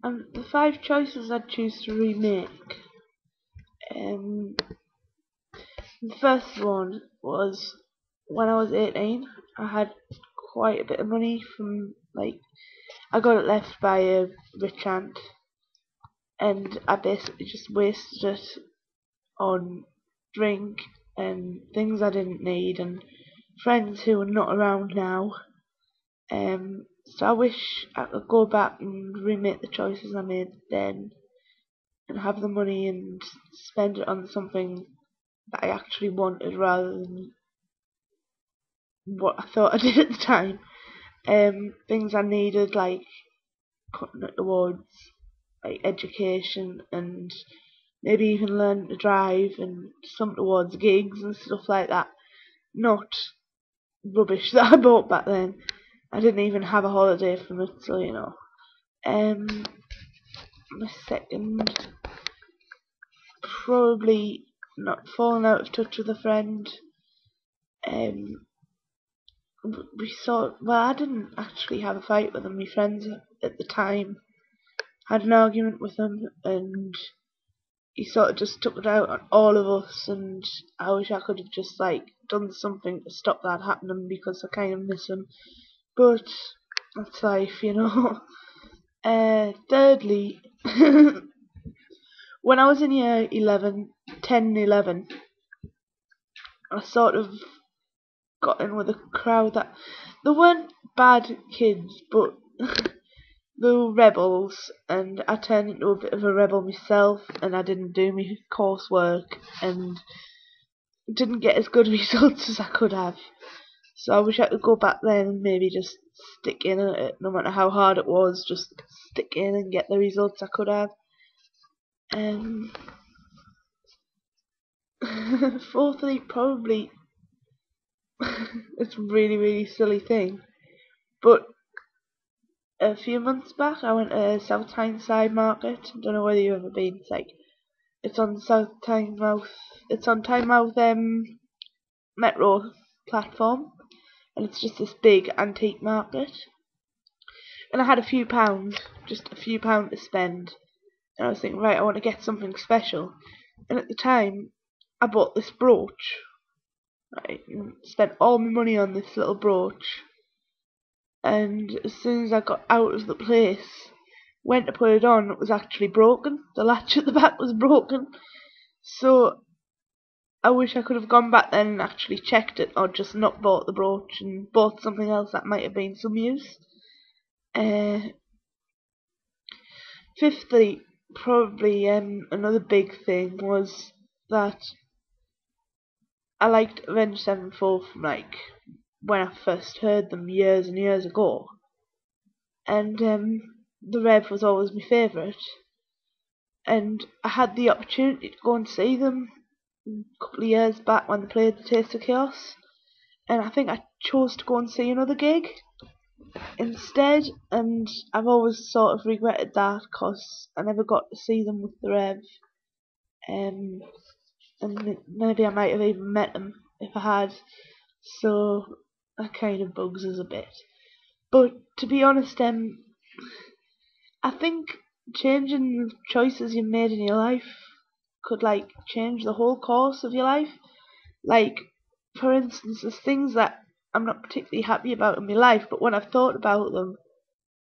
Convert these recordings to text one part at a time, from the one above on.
And the five choices I'd choose to remake. Um, the first one was when I was 18. I had quite a bit of money from I got it left by a rich aunt, and I basically just wasted it on drink and things I didn't need and friends who are not around now. So I wish I could go back and remake the choices I made then and have the money and spend it on something that I actually wanted rather than what I thought I did at the time. Things I needed, like putting it towards education and maybe even learn to drive and some towards gigs and stuff like that. Not rubbish that I bought back then. I didn't even have a holiday from it, so you know. My second, probably not falling out of touch with a friend. Um, I didn't actually have a fight with him. My friends at the time had an argument with him, and he sort of just took it out on all of us. And I wish I could have just done something to stop that happening because I kind of miss him. But that's life, you know. Thirdly, when I was in year 10 and 11, I sort of got in with a crowd that they weren't bad kids, but they were rebels, and I turned into a bit of a rebel myself, and I didn't do my coursework, and didn't get as good results as I could have. So I wish I could go back then and maybe just stick in it, no matter how hard it was, just stick in and get the results I could have. Fourthly, probably it's a really, really silly thing, but a few months back I went to South Tyneside Market. Don't know whether you've ever been. It's on South Tynemouth. It's on Tynemouth metro platform, and it's just this big antique market. And I had a few pounds, just a few pounds to spend, and I was thinking, right, I want to get something special. And at the time, I bought this brooch. Right, and spent all my money on this little brooch. And as soon as I got out of the place, went to put it on, it was actually broken. The latch at the back was broken. So I wish I could have gone back then and actually checked it, or just not bought the brooch and bought something else that might have been some use. Fifthly, probably another big thing was that I liked Avenged Sevenfold from when I first heard them years and years ago, and the Rev was always my favourite. And I had the opportunity to go and see them a couple of years back when they played the Taste of Chaos, and I think I chose to go and see another gig instead, and I've always sort of regretted that because I never got to see them with the Rev, and maybe I might have even met them if I had, so that kind of bugs us a bit. But to be honest, I think changing the choices you made in your life could change the whole course of your life. Like, for instance, there's things that I'm not particularly happy about in my life, but when I've thought about them,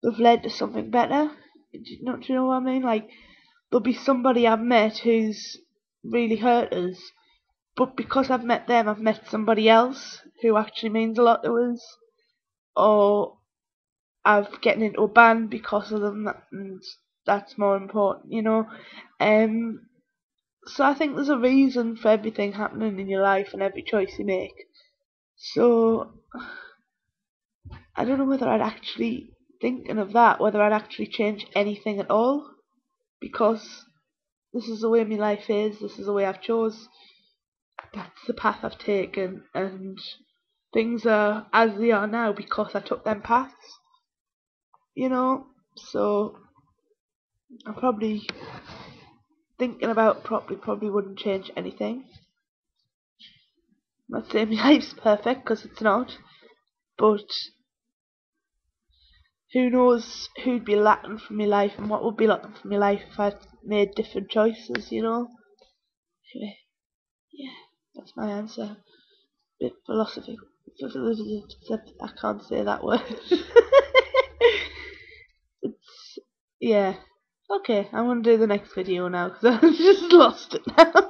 they've led to something better. Do you know what I mean? There'll be somebody I've met who's really hurt us, but because I've met them, I've met somebody else who actually means a lot to us. Or I've getting into a band because of them, and that's more important, you know. So I think there's a reason for everything happening in your life and every choice you make. So I don't know whether I'd actually thinking of that, whether I'd actually change anything at all, because this is the way my life is. This is the way I've chose. That's the path I've taken, and things are as they are now because I took them paths. You know, so I probably thinking about probably wouldn't change anything. I'm not saying my life's perfect because it's not, but who knows who'd be lacking from my life and what would be lacking from my life if I'd made different choices, you know? Anyway, yeah, that's my answer. Bit philosophy. I can't say that word. It's, yeah. Okay, I'm gonna do the next video now because I just lost it now.